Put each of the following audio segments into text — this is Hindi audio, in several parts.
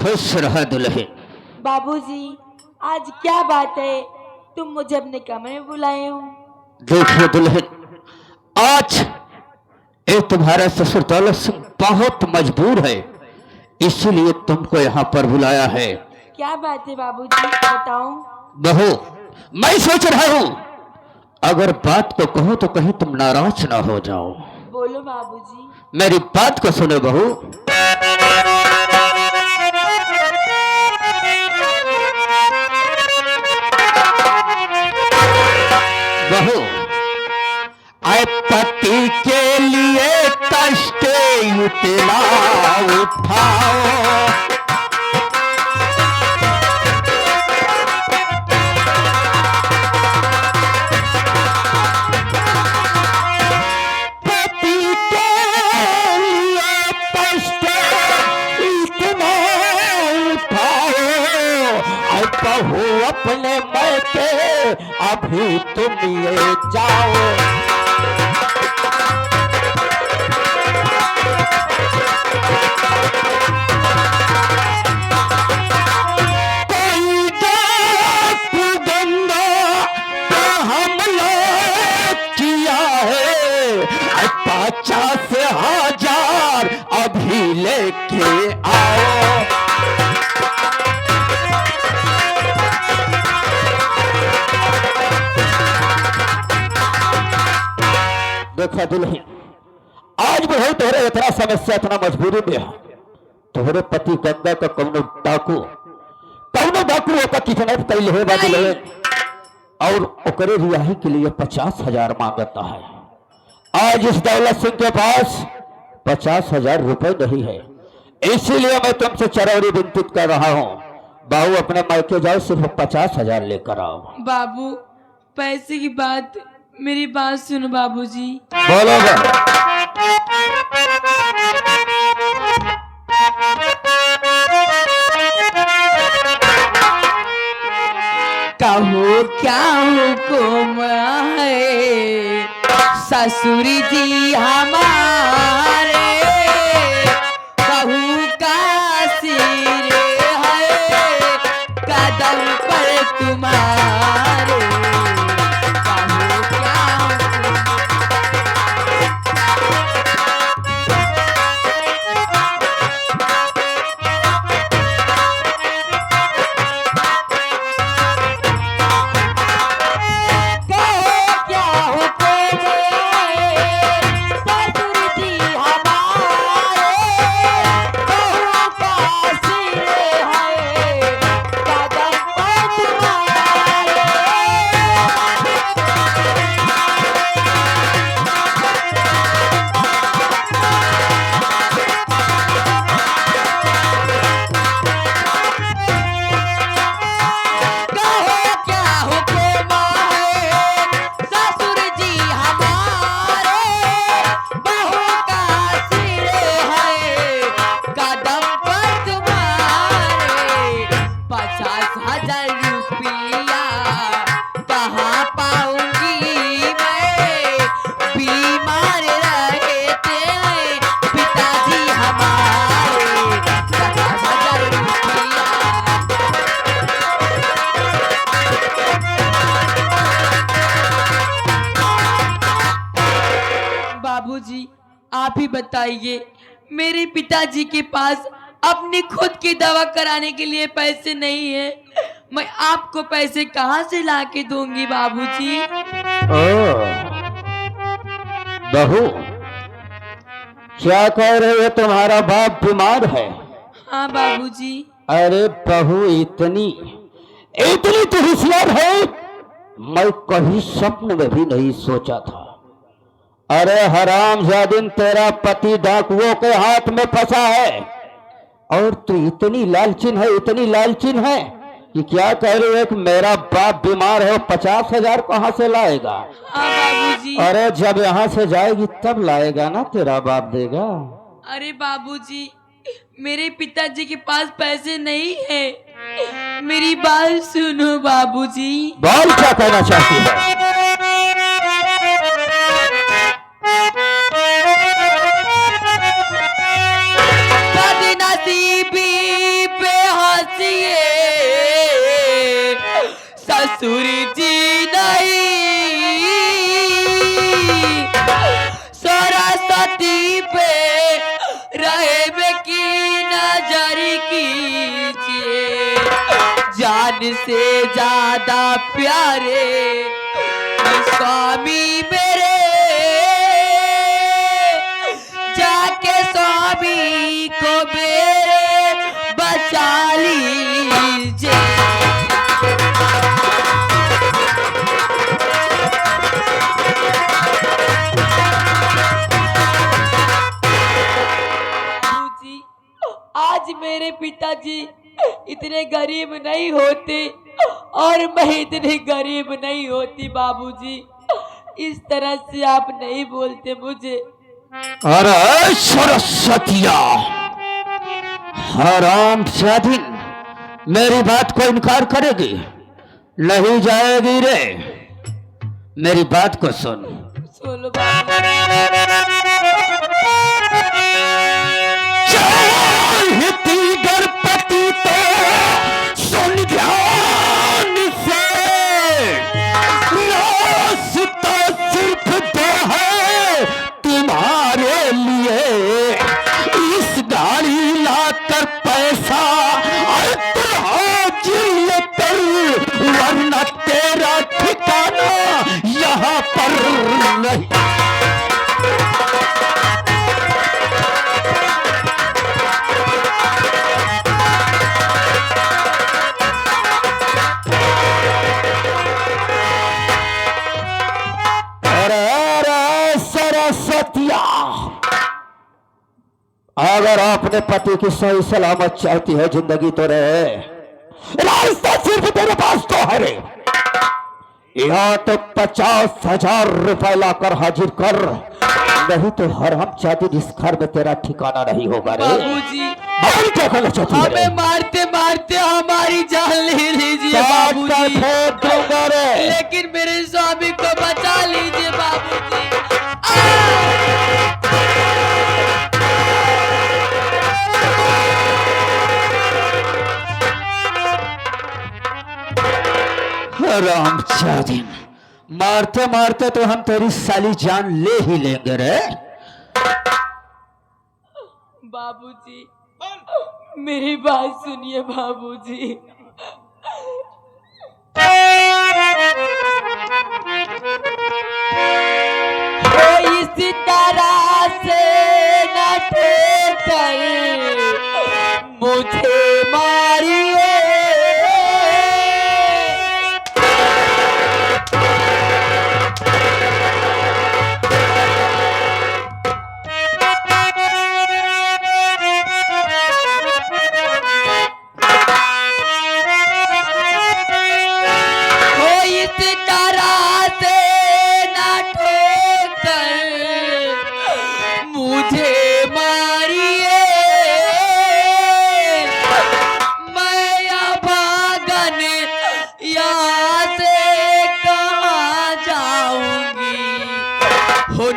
खुश रह दुल्हन। बाबूजी, आज क्या बात है, तुम मुझे अपने कमरे में बुलाए हो? देखिए दुल्हन, आज ये तुम्हारा ससुर दौलत सिंह बहुत मजबूर है, इसीलिए तुमको यहाँ पर बुलाया है। क्या बात है बाबूजी, बताओ। बहू, मैं सोच रहा हूँ अगर बात को कहो तो कहीं तुम नाराज ना हो जाओ। बोलो बाबूजी। मेरी बात को सुनो बहू। बहू, आए पति के लिए कष्ट उतना उठाओ, बहू अपने मैके अभी तुम ये जाओ। कोई डाक बंदा तो हम लोग किया है, 50,000 अभी लेके आओ। देखा दुल्हन, आज भी तोहरे इतना समस्या, इतना मजबूरी में है। तोहरे पति गंगा का कौनो डाकू ओका किडनैप कर ले दुल्हन, और ओकरे रिहाई के लिए 50,000 मांगता है। आज इस दौलत सिंह के पास 50,000 रुपए नहीं है, इसीलिए मैं तुमसे चरौरी विनती कर रहा हूँ। बाबू अपने मायके जाओ, सिर्फ 50,000 लेकर आओ। बाबू, पैसे की बात, मेरी बात सुनो बाबूजी। बोलो कहो क्या हुकुम है ससुर जी हमारे, बहू का सिर है कदम पर तुम्हारे। कहो क्या बाबूजी, आप ही बताइए, मेरे पिताजी के पास अपनी खुद की दवा कराने के लिए पैसे नहीं है, मैं आपको पैसे कहाँ से ला के दूंगी बाबूजी? बहू, क्या कह रहे हो, तुम्हारा बाप बीमार है? हाँ बाबूजी। अरे बहू, इतनी तो होशियार है, मैं कभी स्वप्न में भी नहीं सोचा था। अरे हरामजादिन, तेरा पति डाकुओं के हाथ में फंसा है और तू इतनी लालचीन है कि क्या कह रहे हो कि मेरा बाप बीमार है, 50,000 कहाँ से लाएगा? हाँ बाबूजी। अरे जब यहाँ से जाएगी तब लाएगा ना, तेरा बाप देगा। अरे बाबूजी, मेरे पिताजी के पास पैसे नहीं है, मेरी बात सुनो बाबूजी। बोल, क्या कहना चाहती है? बदनसीबी पे हंसिए, ससुर जी नहीं, सरस्वती पे रहे की नजर कीजिए, जान से ज्यादा प्यारे स्वामी मेरे, जाके स्वामी को मेरे बचा लीजिए। बाबूजी, आज मेरे पिताजी इतने गरीब नहीं होते और मैं इतनी गरीब नहीं होती बाबूजी, इस तरह से आप नहीं बोलते मुझे। अरे सरस्वतिया, हराम जादी, मेरी बात को इनकार करेगी? नहीं जाएगी रे, मेरी बात को सुन। सुनो बाबू, गणपति तो सुन ध्यान से, रास्ता सिर्फ दो है तुम्हारे लिए, इस गाड़ी लाकर पैसा कर, वरना तेरा ठिकाना यहाँ पर नहीं। सरस्वतिया, अगर अपने पति की सही सलामत चाहती है जिंदगी तो रहे, रास्ता सिर्फ तेरे पास तो है रे। यहाँ तो 50,000 रुपए लाकर हाजिर कर, नहीं तो हराम जादी इस घर में तेरा ठिकाना नहीं होगा रे। बाबूजी, क्या करना चाहती है? हमें मारते मारते हमारी जान ले लीजिए बाबूजी, लेकिन मेरे स्वामी को बचा लीजिए बाबूजी। राम जादी, मारते मारते तो हम तेरी साली जान ले ही लेंगे रे। बाबूजी, मेरी बात सुनिए बाबूजी। इसी तरह से न ठोकर मुझे मारिए,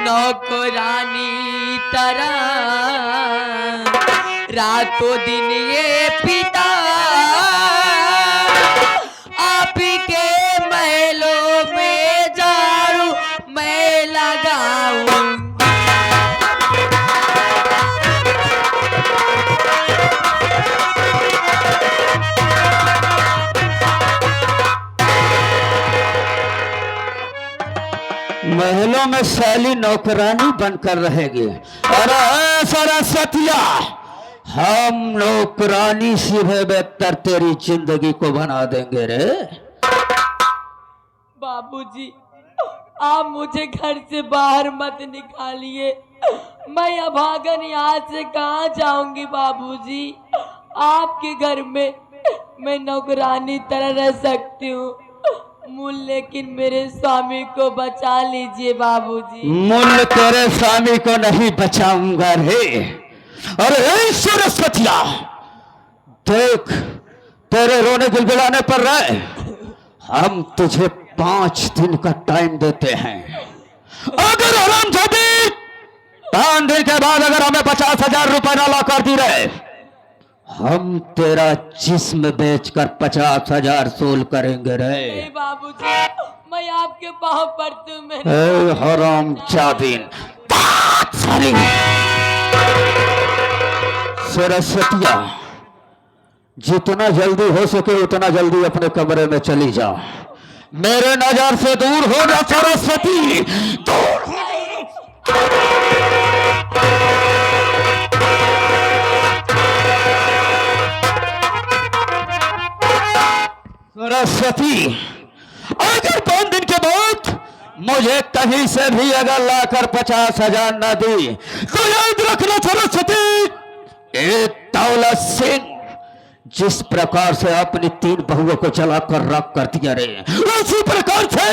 नौकरानी तरह रातों दिन ये पिता आप के महलों में झाड़ू मैं लगाऊं। महलों में शैली नौकरानी बनकर रहेगी। अरे सरस्वतिया, हम नौकरानी से बेहतर तेरी जिंदगी को बना देंगे रे। बाबूजी, आप मुझे घर से बाहर मत निकालिए, मैं अभागन यहाँ से कहाँ जाऊंगी बाबूजी। आपके घर में मैं नौकरानी तरह रह सकती हूँ, लेकिन मेरे स्वामी को बचा लीजिए बाबूजी। मुल तेरे स्वामी को नहीं बचाऊंगा रे। अरे सरस्वतिया, देख तेरे रोने गिलगिलाने पर रहे, हम तुझे 5 दिन का टाइम देते हैं। अगर हरामजादी 5 दिन के बाद अगर हमें 50,000 रुपए ना ला कर दी रहे, हम तेरा जिस्म बेचकर 50,000 सोल करेंगे रे। नहीं बाबूजी, मैं आपके पाँव पड़ती हूँ। ए हराम जादिन, सरस्वतिया, जितना जल्दी हो सके उतना जल्दी अपने कमरे में चली जा। मेरे नजर से दूर हो जा सरस्वती, दूर हो सरस्वती। अगर 5 दिन के बाद मुझे कहीं से भी अगर लाकर 50,000 न दी तो याद रखना सरस्वती, एक दौलत सिंह जिस प्रकार से अपनी 3 बहुओं को जलाकर राख कर दिया रे, उसी प्रकार से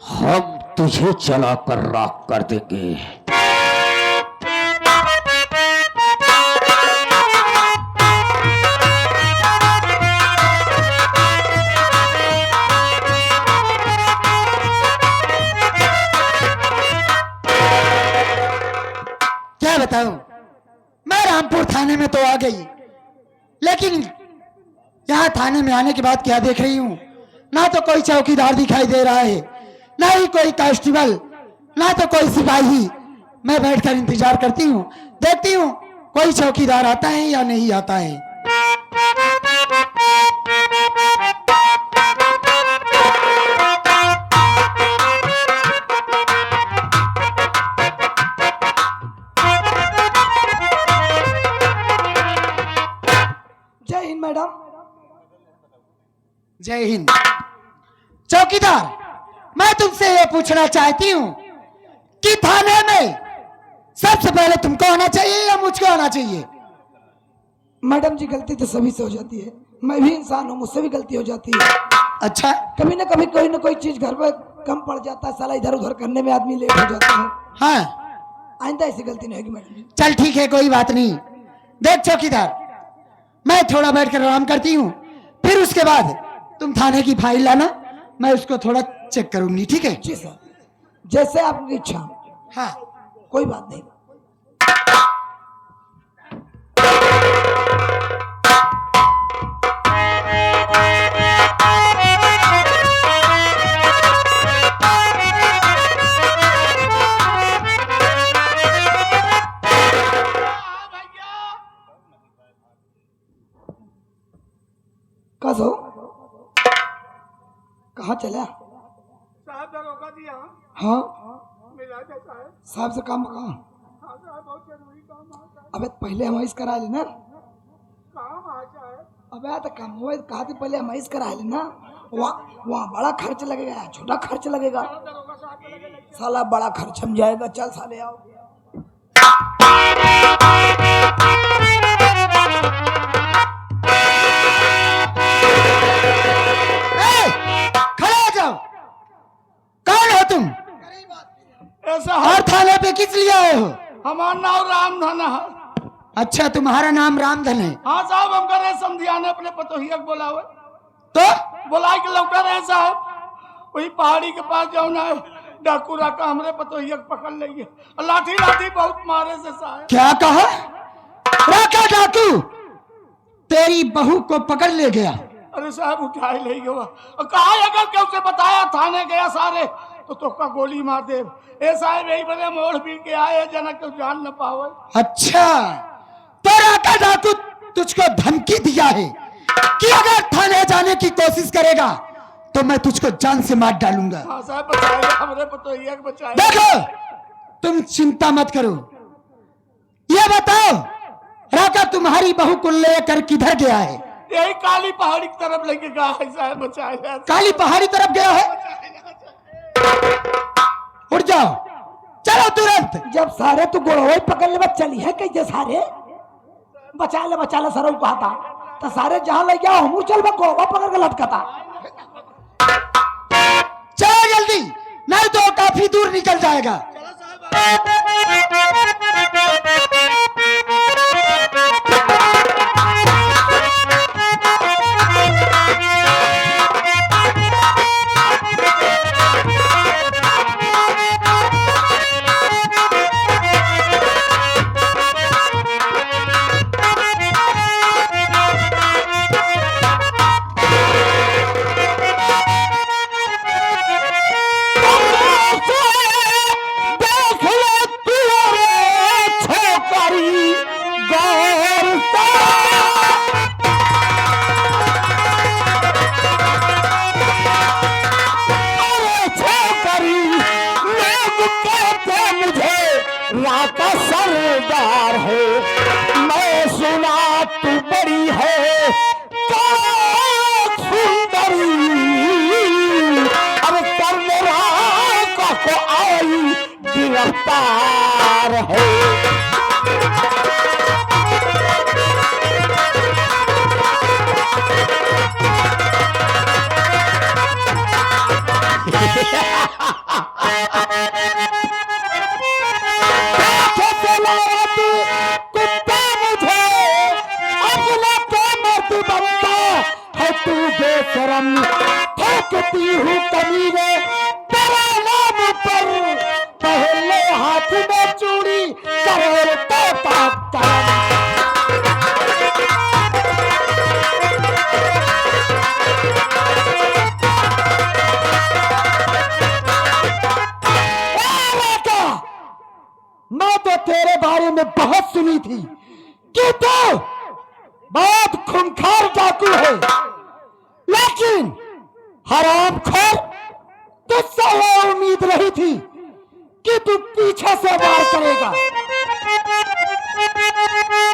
हम तुझे जलाकर राख कर देंगे। क्या बताऊं, मैं रामपुर थाने में तो आ गई, लेकिन यहाँ थाने में आने के बाद क्या देख रही हूँ, ना तो कोई चौकीदार दिखाई दे रहा है, ना ही कोई कांस्टेबल, ना तो कोई सिपाही। मैं बैठकर इंतजार करती हूँ, देखती हूँ कोई चौकीदार आता है या नहीं आता है। जय हिंद मैडम। जय हिंद। चौकीदार, मैं तुमसे ये पूछना चाहती हूँ कि थाने में सबसे पहले तुमको आना चाहिए या मुझको आना चाहिए? मैडम जी, गलती तो सभी से हो जाती है, मैं भी इंसान हूँ, मुझसे भी गलती हो जाती है। अच्छा, कभी ना कभी कोई ना कोई चीज घर में कम पड़ जाता है, साला इधर उधर करने में आदमी लेट हो जाता है। हाँ, आइंदा ऐसी गलती नहीं होगी मैडम जी। चल ठीक है, कोई बात नहीं। देख चौकीदार, मैं थोड़ा बैठकर आराम करती हूँ, फिर उसके बाद तुम थाने की फाइल लाना, मैं उसको थोड़ा चेक करूंगी, ठीक है? जी सर, जैसे आपकी इच्छा। हाँ, कोई बात नहीं। कस हो, कहाँ चला? साहब दरोगा जी यहाँ हाँ, मिला था साहब। साहब से काम कहाँ? हाँ साहब, बहुत जरूरी काम है साहब। अबे पहले हमाइश करा लेना। काम आ जाए। अबे तो काम हुआ कहा थी, पहले हमाइश करा लेना। वहाँ बड़ा खर्च लगेगा, छोटा खर्च लगेगा? दरोगा साहब को लगे नहीं। साला बड़ा खर्च हम जाएगा। चल साले आओ। खड़े हो जाओ। कौन हो तुम ऐसा और थाने पे किस लिए आए हो? हमारा नाम रामधन है। अच्छा, तुम्हारा नाम रामधन है? हाँ साहब, हम कर रहे समझियाने अपने पतोहिया को बोला हुए, तो बोला के लौटा रहे साहब। वही पहाड़ी के पास जाओ ना, डाकू राका हमरे पतोहिया को पकड़ लेंगे, लाठी लाठी बहुत मारे से साहब। क्या कहा? राका डाकू तेरी बहू को पकड़ ले गया? अरे साहब, उठाए ले गया और कहा अगर क्या उसे बताया थाने गया सारे तो का गोली मार दे। ए साहब, यही बड़े मोड़ पी के आए जनक को जान न पावे। अच्छा, तो राका डाकू तुझको धमकी दिया है कि अगर थाने जाने की कोशिश करेगा तो मैं तुझको जान से मार डालूंगा। हाँ साहब, बचाए हमरे पतोहिया को बचाए। देखो, तुम चिंता मत करो, ये बताओ राका तुम्हारी बहू को लेकर किधर गया है? यही काली पहाड़ी की तरफ लेके गया है साहब, बचाए। काली पहाड़ी तरफ गया है? उठ जाओ, चलो तुरंत। जब सारे तू गोड़वा पकड़ ले चली है कैसे सारे? बचा ले सर कहा था तो सारे जहाँ ले गया हम चल गोड़वा पकड़ के लटकता। चलो जल्दी, नहीं तो काफी दूर निकल जाएगा। बेशरम फेंकती हूँ कमीने तेरा नाम पर, पहले हाथ में चूड़ी करोड़ तोता करम। मैं तो तेरे बारे में बहुत सुनी थी कि तू बहुत खूंखार डाकू है, लेकिन हरामखोर तुझसे ये उम्मीद नहीं थी कि तू पीछे से वार करेगा।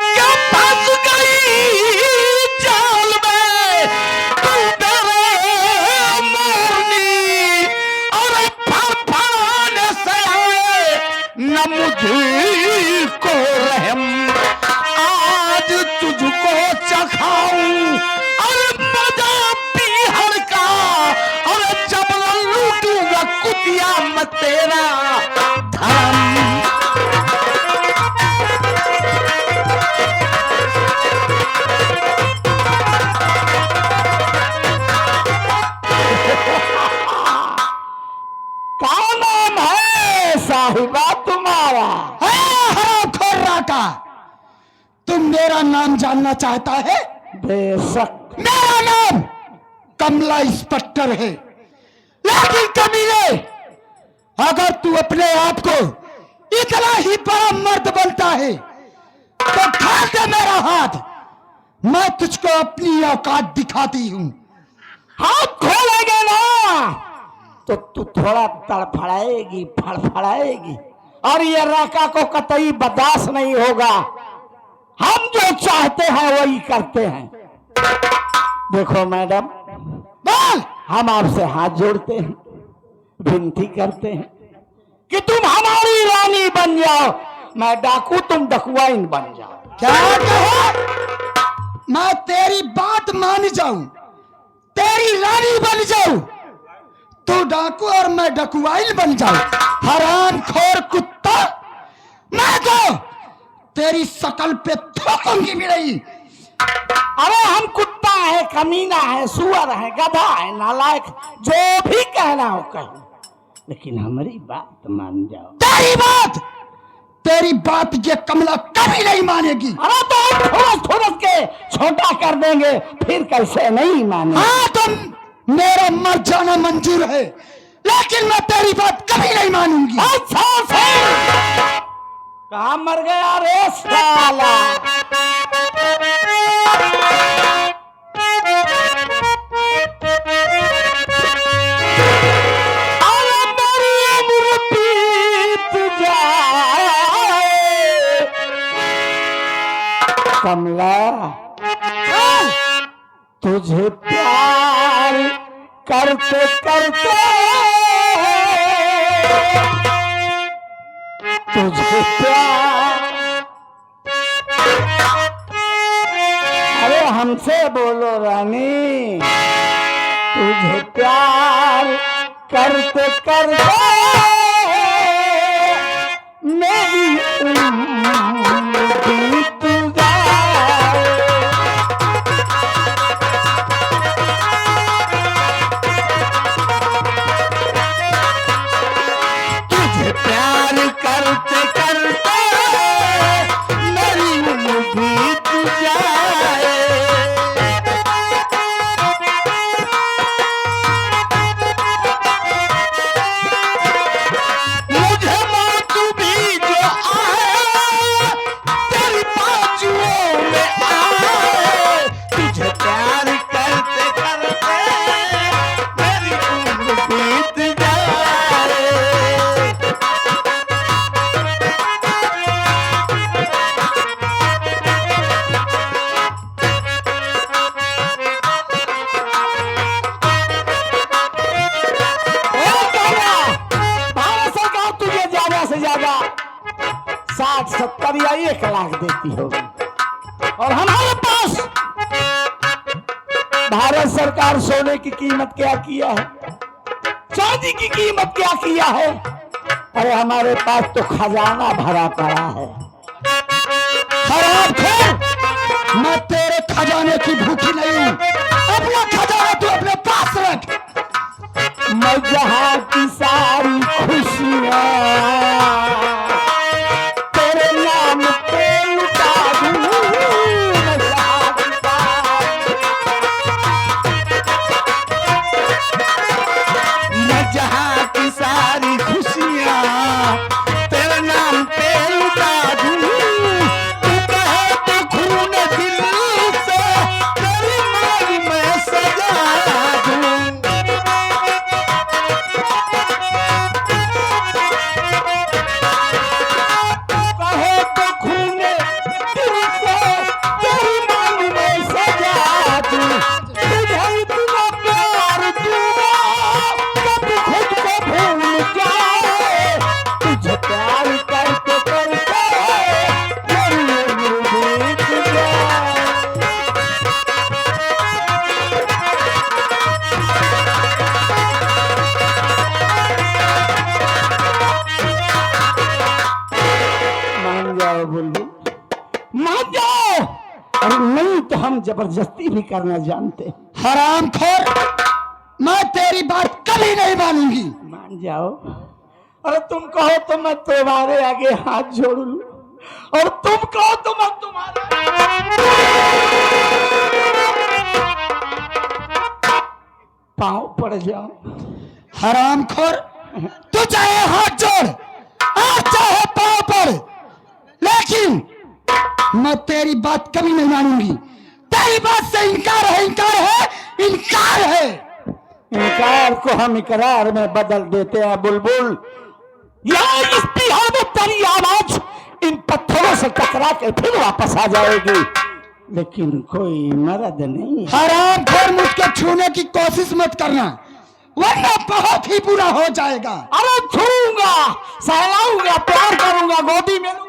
क्या फंस गई जाल में तू डरे मोरनी, और फड़फड़ाने से आए न मुझे को रहम। आज तुझको चखाऊं और मजा पीहर का, और जब लूटूंगा कुतिया मैं तेरा धर्म। क्या नाम है साहिबा तुम्हारा? हरामखोर राका, तुम मेरा नाम जानना चाहता है? बेशक, मेरा नाम कमला इंस्पेक्टर है, लेकिन कमीने अगर तू अपने आप को इतना ही बड़ा मर्द बनता है तो खा दे मेरा हाथ, मैं तुझको अपनी औकात दिखाती हूँ। हाथ खोलेगे ना तो तू थोड़ा तड़फड़ाएगी, फड़फड़ाएगी, और ये राका को कतई बर्दाश्त नहीं होगा। हम जो चाहते हैं वही करते हैं। देखो मैडम, बोल, हम आपसे हाथ जोड़ते हैं, विनती करते हैं कि तुम हमारी रानी बन जाओ, मैं डाकू तुम डकुआइन बन जाओ। क्या कहो? मैं तेरी बात मान जाऊं, तेरी रानी बन जाऊं, तू डाकू और मैं डकुआइन बन जाऊं? हरामखोर कुत्ता, मैं तो तेरी शकल पे थूकूंगी भी नहीं। अरे हम कुत्ता है, कमीना है, सुअर है, गधा है, नालायक, जो भी कहना हो कहो, लेकिन हमारी बात मान जाओ। तेरी बात ये कमला कभी नहीं मानेगी। अरे तो हम ठोस ठोस के छोटा कर देंगे, फिर कैसे नहीं मानेगी? हाँ, तुम मेरा मर जाना मंजूर है, लेकिन मैं तेरी बात कभी नहीं मानूंगी। अच्छा फिर कहाँ मर गया रे साला? कमला, तुझे प्यार करते करते, तुझे प्यार, अरे हमसे बोलो रानी, तुझे प्यार करते करते मेरी बीत जाए। तुझे प्यार करते करते मेरी बीत जाए। मुझे मौत भी जो आए तेरी बाजुओं में आए। तुझे प्यार करते करते मेरी उम्र बीत जाए। तुझे ज्यादा से ज्यादा 60-70 या 1 लाख देती होगी, और हमारे पास भारत सरकार सोने की कीमत क्या किया है, चांदी की कीमत क्या किया है, अरे हमारे पास तो खजाना भरा पड़ा है। खराब थे, मैं तेरे खजाने की भूखी नहीं हूं, अपना खजाना तू अपने जबरदस्ती भी करना जानते हैं। हरामखोर, मैं तेरी बात कभी नहीं मानूंगी। मान जाओ। अरे तुम कहो तो मैं तुम्हारे आगे हाथ जोड़ लूं, और तुम कहो तो मैं तुम्हारे पांव पड़ जाऊं। हरामखोर, तू चाहे हाथ जोड़ और चाहे पांव पड़, लेकिन मैं तेरी बात कभी नहीं मानूंगी। तेरी बात से इनकार है, इनकार है, इनकार है। इनकार को हम इकरार में बदल देते हैं बुलबुल। यहाँ इस बिहार में तेरी आवाज इन पत्थरों से टकरा के फिर वापस आ जाएगी, लेकिन कोई मर्द नहीं। हरामखोर, मुझको छूने की कोशिश मत करना, वरना बहुत ही बुरा हो जाएगा। अरे छूऊंगा, सहलाऊंगा, प्यार करूंगा, गोदी में लूंगा।